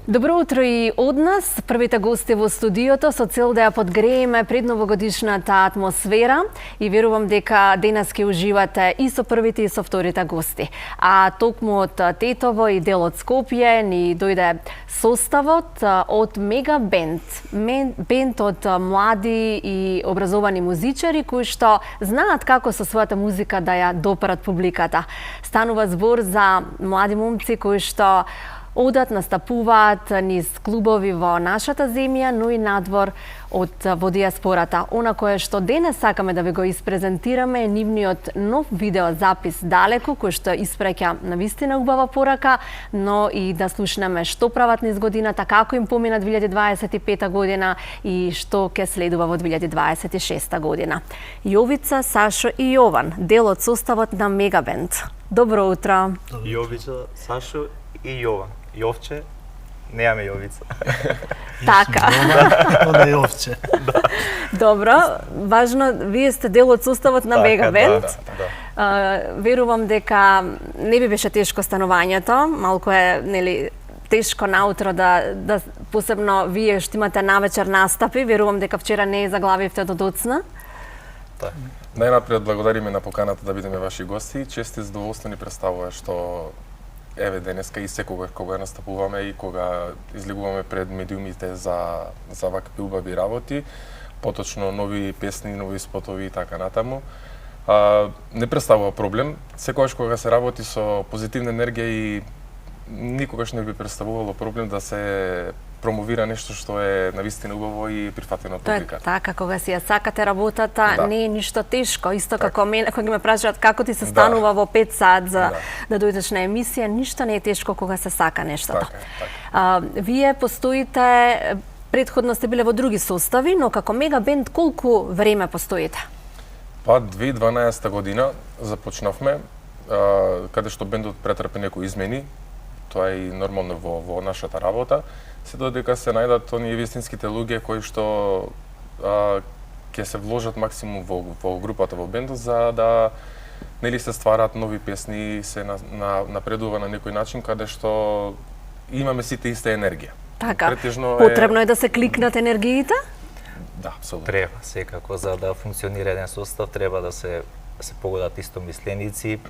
Добро утро и од нас. Првите гости во студиото со цел да ја подгрееме предновогодишната атмосфера и верувам дека денес ќе уживате и со првите и со вторите гости. А токму од Тетово и дел од Скопје ни дојде составот од Мега Бенд. Бенд од млади и образовани музичари кои што знаат како со својата музика да ја допрат публиката. Станува збор за млади момци кои што одат, настапуваат низ клубови во нашата земја, но и надвор во диаспората. Она кое што денес сакаме да ви го испрезентираме е нивниот нов видеозапис Далеку, кој што испраќа навистина убава порака, но и да слушнеме што прават низ годината, како им помина 2025 година и што ќе следува во 2026 година. Јовица, Сашо и Јован, дел од составот на Мега Бенд. Добро утро. Јовица, Сашо и Јован. Јовче, немаме Јовица. Така. Ода е Јовче. Добро, важно, вие сте дел од составот на Мега Бенд. Верувам дека не би беше тешко станувањето, малку е, нели, тешко наутро да посебно вие што имате навечер настапи, верувам дека вчера не заглавивте до доцна. Најнапред благодариме на поканата да бидеме ваши гости. Чести задоволство ни представува што еве денеска и секогаш кога настапуваме и кога излегуваме пред медиумите за вакви убави работи, поточно нови песни, нови спотови и така натаму. Не представува проблем. Секогаш кога се работи со позитивна енергија и никогаш не би представувало проблем да се промовира нешто што е навистина убаво и прифатено од публиката. Така, кога си ја сакате работата, не е ништо тешко. Исто како мене, кога ме прашаат како ти се станува во 5 сат за да дојдеш на емисија, ништо не е тешко кога се сака нештото. Вие постоите, претходно сте биле во други состави, но како Мега Бенд колку време постоите? 2012 година започнавме, каде што бендот претрпе некои измени. Тоа е и нормално во нашата работа. Се додека се најдат оние вистинските луѓе кои што ќе се вложат максимум во групата, во бендот, за да нели се стварат нови песни, се напредува на некој начин каде што имаме сите иста енергија. Така, потребно е да се кликнат енергиите? Да, апсолутно. Треба, секако, за да функционира еден состав, треба да се погодат истомисленици.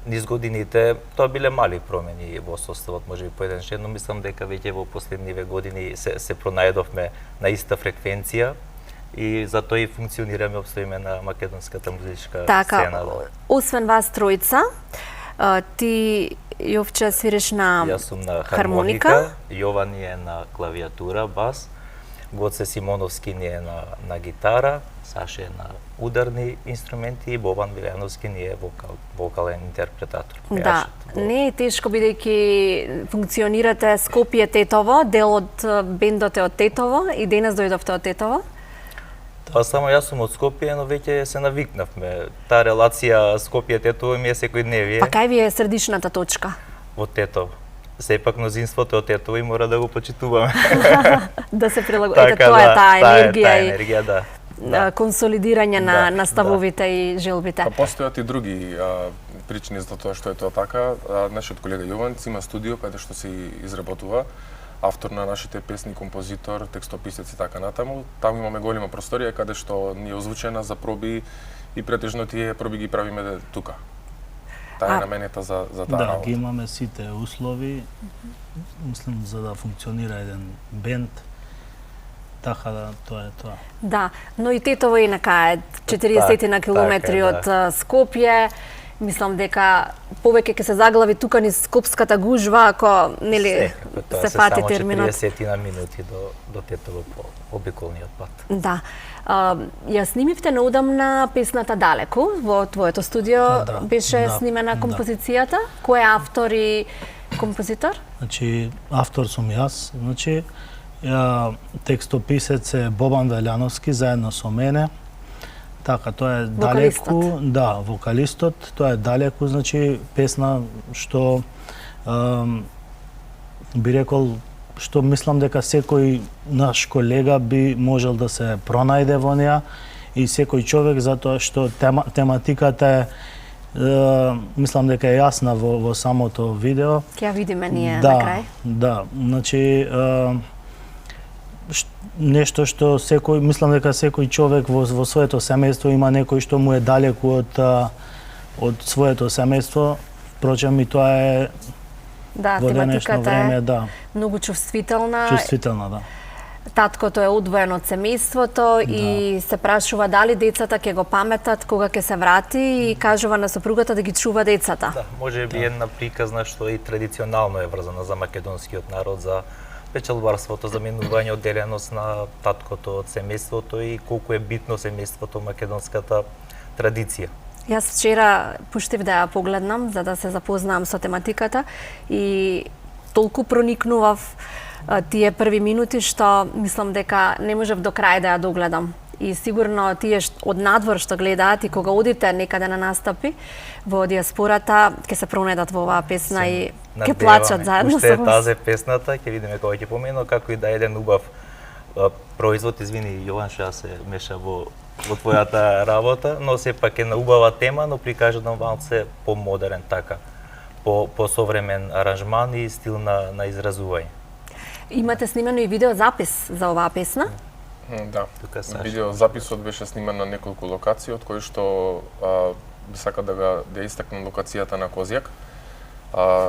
Низ годините тоа биле мали промени во составот, можеби поединчен, но мислам дека веќе во последниве години се пронајдовме на иста фреквенција и затоа и функционираме, обстоиме на македонската музичка сцена. Така, освен вас тројца, ти Јовче свириш на Јас сум на хармоника, Јован е на клавиатура, бас, Гоце Симоновски ни е на гитара, Саша е на ударни инструменти и Бобан Вилјановски ни е вокален интерпретатор. Да, не е тешко бидејќи функционирате Скопје Тетово, дел од бендот е од Тетово и денес дојдовте од Тетово? Тоа само јас сум од Скопје, но веќе се навикнавме. Таа релација Скопје Тетово ми е секојдневие. Па кај ви е средишната точка? Во Тетово. Сепак мнозинството од Тетово и мора да го почитуваме. Да се прилагодите, тоа е таа енергија и консолидирање на ставовите и желбите. Постојат и други причини за тоа што е тоа така. Нашиот колега Јован има студио каде што се изработува, автор на нашите песни, композитор, текстописец и така натаму. Таму имаме голема просторија каде што ни е озвучена за проби и претежно тие проби ги правиме тука. Таа е наменета за таа работа. Да, ги имаме сите услови, мислам, за да функционира еден бенд. Така да, тоа е тоа. Да, но и Тетово инака е 40 на километри од Скопје. Мислам дека повеќе ќе се заглави тука низ скопската гужва, ако нели се фати терминот. Само 30 на минути до Тетово по обиколниот пат. Да. Ја снимивте наодамна песната Далеку во твоето студио, беше снимена композицијата. Кој е автор и композитор? Значи, автор сум јас, значи текстописец е Бобан Вилјановски заедно со мене. Така, тоа е Далеку, да, вокалистот, тоа е Далеку, значи песна што би рекол што мислам дека секој наш колега би можел да се пронајде во неа и секој човек, затоа што тематиката е мислам дека е јасна во самото видео. Ќе ја видиме ние Да, на крај. да, значи нешто што мислам дека секој човек во своето семејство има некој што му е далеку од своето семејство. Впрочем и тоа е Да, во денешно тематиката време, е да, многу чувствителна. чувствителна, да. Таткото е одвоен од семејството и се прашува дали децата ќе го паметат кога ќе се врати и кажува на сопругата да ги чува децата. Да, може би една приказна што и традиционално е врзана за македонскиот народ, за печалбарството, за минување одделеност на таткото од семејството и колку е битно семејството македонската традиција. Јас вчера пуштив да ја погледнам за да се запознам со тематиката и толку проникнував тие први минути што мислам дека не можев до крај да ја догледам. И сигурно тие од надвор што гледаат и кога одите некаде на настапи во диаспората ќе се пронедат во оваа песна и ќе плачат заедно со со вас. тази песната, ќе видиме кога ќе помено, како и да е еден убав производ. Извини, Јован, што ја се меша во твојата работа, но сепак е на убава тема, но прикажано малце помодерен така, по современ аранжман и стил на изразување. Имате снимено и видеозапис за оваа песна? Да, видеозаписот беше сниман на неколку локации, од кои што би сака да истакнам локацијата на Козјак.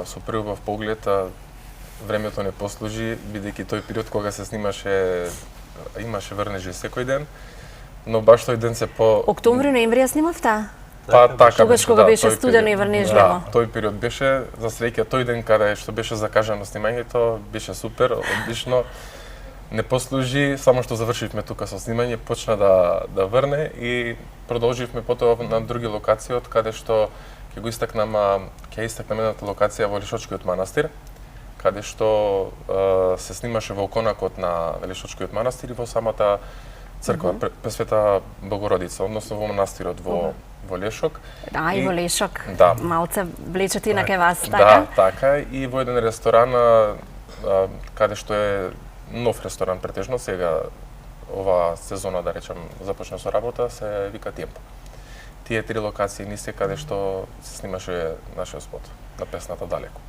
Со прв поглед времето не послужи, бидејќи тој период кога се снимаше имаше врнежи секој ден, но баш тој ден се Октомври, ноември ја снимавте? Па така Тогаш кога беше студено и врнежливо. Да, тој период беше, за среќа тој ден каде што беше закажано снимањето, беше супер, одлично. Не послужи, само што завршивме тука со снимање, почна да врне и продолживме потоа на други локации, од каде што ќе истакнам едната локација во Лишочкиот манастир, каде што се снимаше во конакот на Лишочкиот манастир и во самата црква Пресвета Богородица, односно во манастирот во Лешок. Да, и во Лешок. Да. Малце влечат и на ке вас, така? Да, така. И во еден ресторан, каде што е нов ресторан претежно, сега оваа сезона, да речем, започна со работа, се вика Темпо. Тие три локации ни се каде што се снимаше нашиот спот на песната Далеку.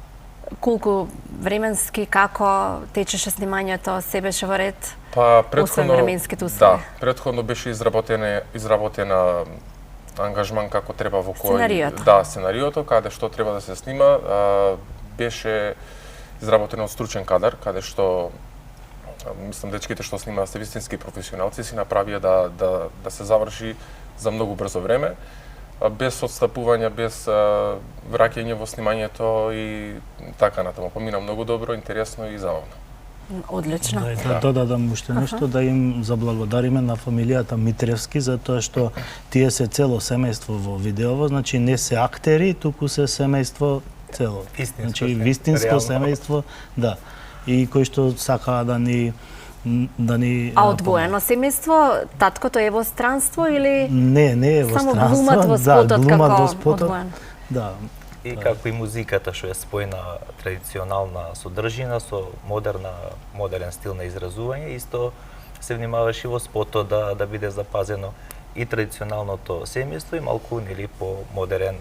Колку временски, како течеше снимањето, се беше во ред? Па освен временските услови? Да, претходно беше изработена ангажман како треба во кој сценариото. Да, сценариото каде што треба да се снима, беше изработено од стручен кадар, каде што мислам дечките што снимаа се вистински професионалци, си направија да се заврши за многу брзо време, без отстапување, без враќање во снимањето и така натаму. Помина многу добро, интересно и забавно. Одлично. Да додадам уште нешто, да им заблагодариме на фамилијата Митревски за тоа што тие се цело семејство во видеово, значи не се актери, туку се семејство цело. Значи вистинско семејство, да. И кои што сакаа да ни А одвоено семејство, таткото е во странство или не е во странство. Само глумат во спотот како одвоен. Да. И како и музиката што е спојна традиционална содржина со модерен стил на изразување, исто се внимаваше во спотот да биде запазено и традиционалното семејство и малку нели по модерен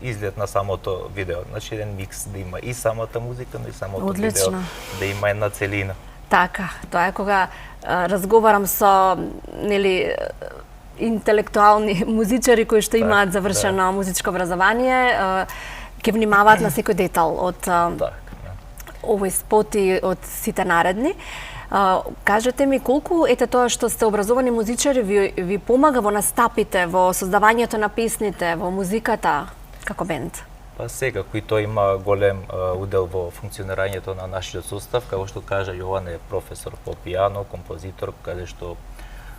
изглед на самото видео. Значи еден микс да има и самата музика, но и самото видео да има една целина. Така, тоа е кога разговарам со нели интелектуални музичари кои што имаат завршено музичко образование, ќе внимаваат на секој детал од овој спот и од сите наредни. Кажете ми колку ете тоа што сте образовани музичари ви помага во настапите, во создавањето на песните, во музиката како бенд? Па секако и тој има голем удел во функционирањето на нашиот состав, како што кажа Јован е професор по пијано, композитор, каде што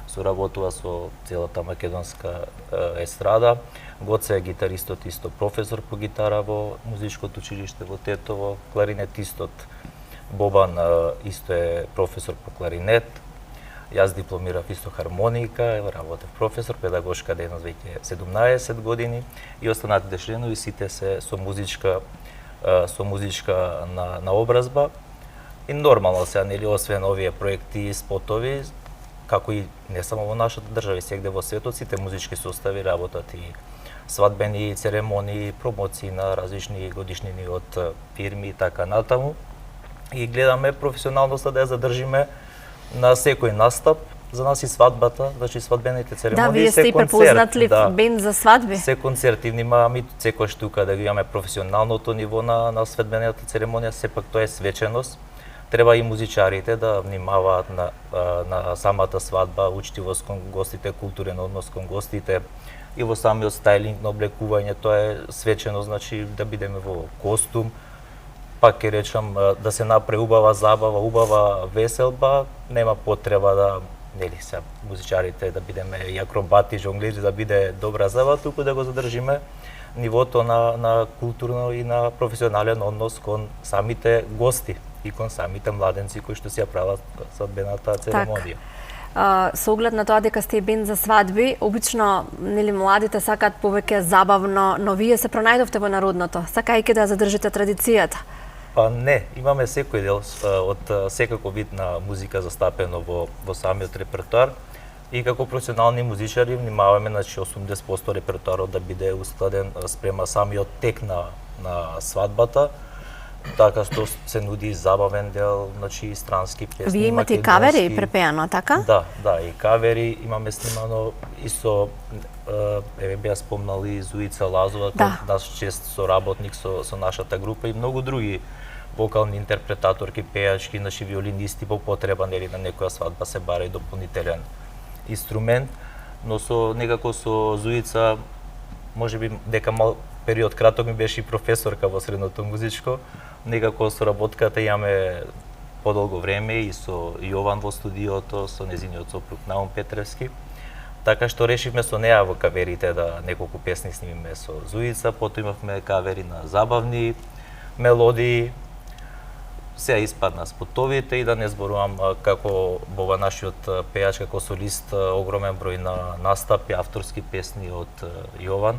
соработува со целата македонска естрада. Гоце е гитаристот, исто професор по гитара во музичкото училиште во Тетово, кларинетистот Бобан исто е професор по кларинет. Јас дипломирав исто хармоника, работев професор, педагошка дејност веќе 17 години и останатите членови сите се со музичка наобразба. И нормално се нели освен овие проекти и спотови, како и не само во нашата држава, сегде во светот сите музички состави работат и свадбени церемонии, промоции на различни годишнини од фирми и така натаму. И гледаме професионалноста да ја задржиме на секој настап. За нас и свадбата, значи свадбените церемонии, да, вие сте и препознатлив бенд за свадби. Се концерти внимаваме секој штука да ги имаме професионалното ниво на свадбената церемонија, сепак тоа е свеченост. Треба и музичарите да внимаваат на самата свадба, учтивост кон гостите, културен однос кон гостите и во самиот стајлинг на облекување, тоа е свечено, значи да бидеме во костум, пак ќе речам да се направи убава забава, убава веселба, нема потреба да нели се музичарите да бидеме и акробати, жонглери, да биде добра забава, туку да го задржиме нивото на културно и на професионален однос кон самите гости и кон самите младенци кои што си ја прават свадбената церемонија. Со оглед на тоа дека сте бенд за свадби, обично нели младите сакаат повеќе забавно, но вие се пронајдовте во народното, сакајќи да задржите традицијата. Па не, имаме секој дел од секако вид на музика застапено во самиот репертоар и како професионални музичари внимаваме значи 80% репертоарот да биде ускладен спрема самиот тек на свадбата, така што се нуди забавен дел, значи и странски песни. Вие имате и кавери препеано, така? Да, и кавери имаме снимано и со еве беа спомнали Зуица Лазова, наш чест соработник со нашата група и многу други вокални интерпретаторки, пејачки, наши виолинисти по потреба нели на некоја свадба се бара и дополнителен инструмент, но некако со Зуица можеби дека мал период краток ми беше и професорка во средното музичко, некако соработката имаме подолго време и со Јован во студиото, со незиниот сопруг Наум Петревски. Така што решивме со неа во каверите да неколку песни снимиме со Зуица, потоа имавме кавери на забавни мелодии. Сега испадна спотовите и да не зборувам како во нашиот пејач како солист огромен број на настапи, авторски песни од Јован.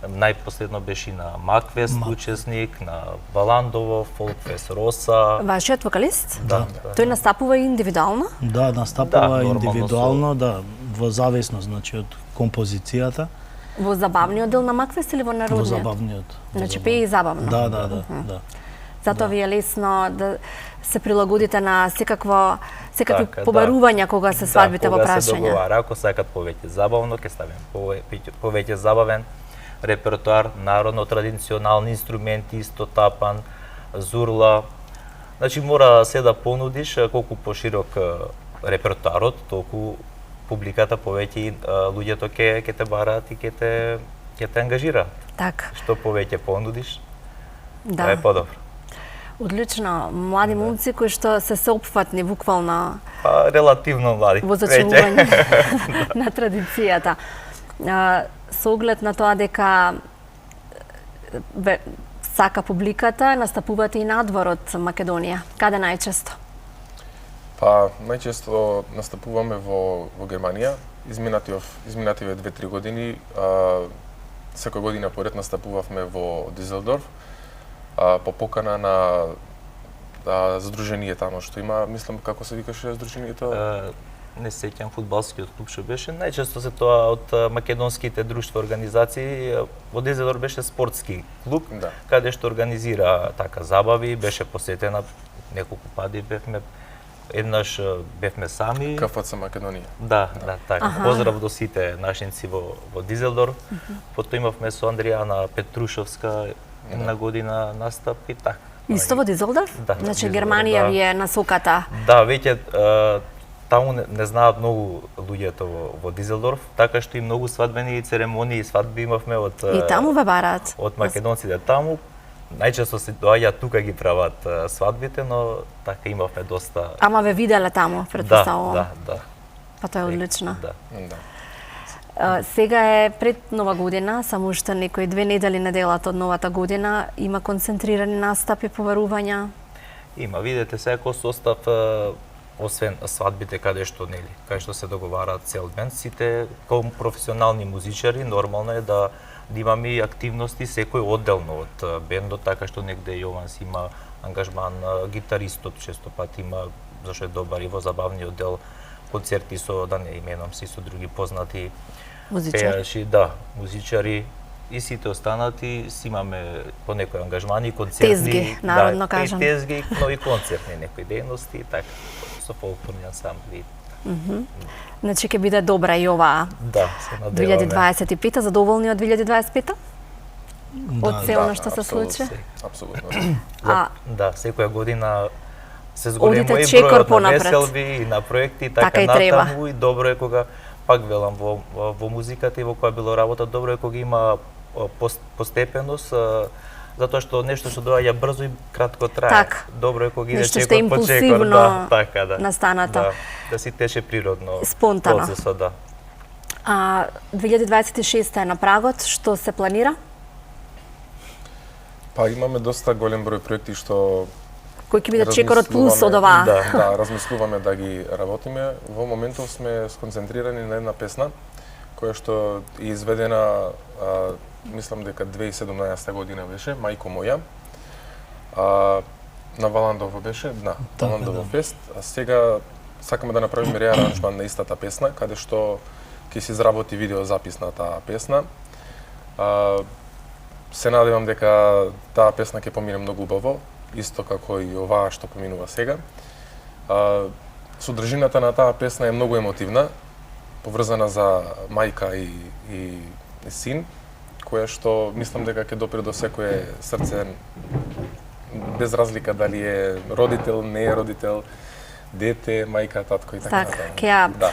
Најпоследно беше на Макфест учесник, на Валандово, Фолкфест Роса. Вашиот вокалист? Да. Тој настапува индивидуално? Да, настапува индивидуално, да, во зависност значи од композицијата. Во забавниот дел на Макфест или во народниот? Во забавниот. Значи пее и забавно. Да. Затоа ви е лесно да се прилагодите на секакви побарувања кога се свадбите во прашања. Кога се договара, ако сакат повеќе забавно, ќе ставим повеќе забавен репертоар, народно традиционални инструменти, исто тапан, зурла. Значи мора се да понудиш колку поширок репертоарот, толку публиката повеќе и луѓето ќе те бараат и ќе те ангажираат. Така. Што повеќе понудиш, тоа е подобро. Одлично, млади момци кои што се соопфатни буквално релативно млади во зачувување на традицијата. Со оглед на тоа дека сака публиката, настапувате и надвор од Македонија. Каде најчесто? Па најчесто настапуваме во Германија. Изминативе 2-3 години, секоја година поред настапувавме во Дизелдорф. По покана на здружение тамо што има, мислам како се викаше здружението? Не сеќам фудбалскиот клуб што беше. Најчесто се тоа од македонските друштва организации. Во Дизелдорф беше спортски клуб, каде што организира така забави, беше посетена неколку пати бевме. Еднаш бевме сами. КФЦ Македонија. Да, така. Поздрав до сите нашинци во Дизелдорф. Потоа имавме со Андријана Петрушовска една година настап и така. Исто во Дизелдорф? Да. Значи Германија ви е насоката. Да, веќе таму не знаат многу луѓето во Дизелдорф, така што и многу свадбени церемонии и свадби имавме од и таму ве бараат. Од македонците таму. Најчесто се доаѓаат тука ги прават свадбите, но така имавме доста. Ама ве виделе таму, претпоставувам. Да. Па тоа е одлично. Да. Сега е пред Нова година, само уште некои 2 недели неделата од новата година, има концентрирани настапи, поварувања. Има, видете секој состав, освен свадбите каде што се договараат цел бенд, сите како професионални музичари нормално е да имаме и активности секој одделно од бендот, така што негде Јован си има ангажман, гитаристот често пати има, зашто е добар и во забавниот дел, концерти со, да не именам си, со други познати музичари. Пејачи, да, музичари, и сите останати си имаме по некои ангажмани, концертни, Тезги, народно кажам. тезги, но и концертни некои дејности, така со фолклорни ансамбли. Значи ќе биде добра и оваа Да, се надеваме. 2025 задоволни од 2025 од се она што се апсолутно. случи? Апсолутно. Да, секоја година се зголемува Одите и чекор бројот на понапред. веселби и на проекти, Така така и треба. натаму и добро е кога пак велам во музиката и во која било работа, добро е кога има постепеност, затоа што нешто што доаѓа брзо и кратко трае. Така. Добро е кога иде Нешто што е чекор по чекор, импулсивно да, така да. настанато. Да си тече природно. Спонтано. Процесот, да. 2026 е на прагот, што се планира? Па имаме доста голем број проекти што Кој ќе биде чекорот плюс од оваа? Да, размислуваме да ги работиме. Во моментов сме сконцентрирани на една песна која што е изведена, мислам дека 2017 година беше, Мајко моја. На Валандово беше, да, Валандово фест. А сега сакаме да направиме реаранжман на истата песна, каде што ќе се изработи видеозапис на таа песна. Се надевам дека таа песна ќе помине многу убаво, исто како и оваа што поминува сега. Содржината на таа песна е многу емотивна, поврзана за мајка и син, која што мислам дека ќе допре до секое срце, без разлика дали е родител, не е родител, дете, мајка, татко и така Така, натаму. ќе ја Да,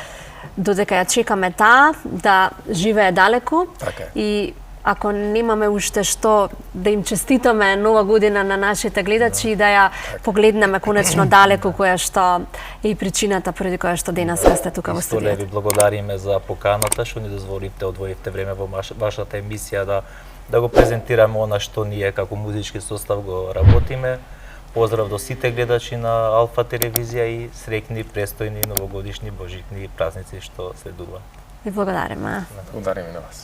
додека ја чекаме таа да живее далеку така е. и ако немаме уште што да им честитаме нова година на нашите гледачи и да ја погледнеме конечно далеку, која што е и причината поради која што денеска сте тука во Исто ле ви студиото. благодариме за поканата што ни дозволите, одвоивте време во вашата емисија да го презентираме она што ние како музички состав го работиме. Поздрав до сите гледачи на Алфа телевизија и среќни, престојни новогодишни, божични празници што следува. Ви благодариме. Удариме на вас.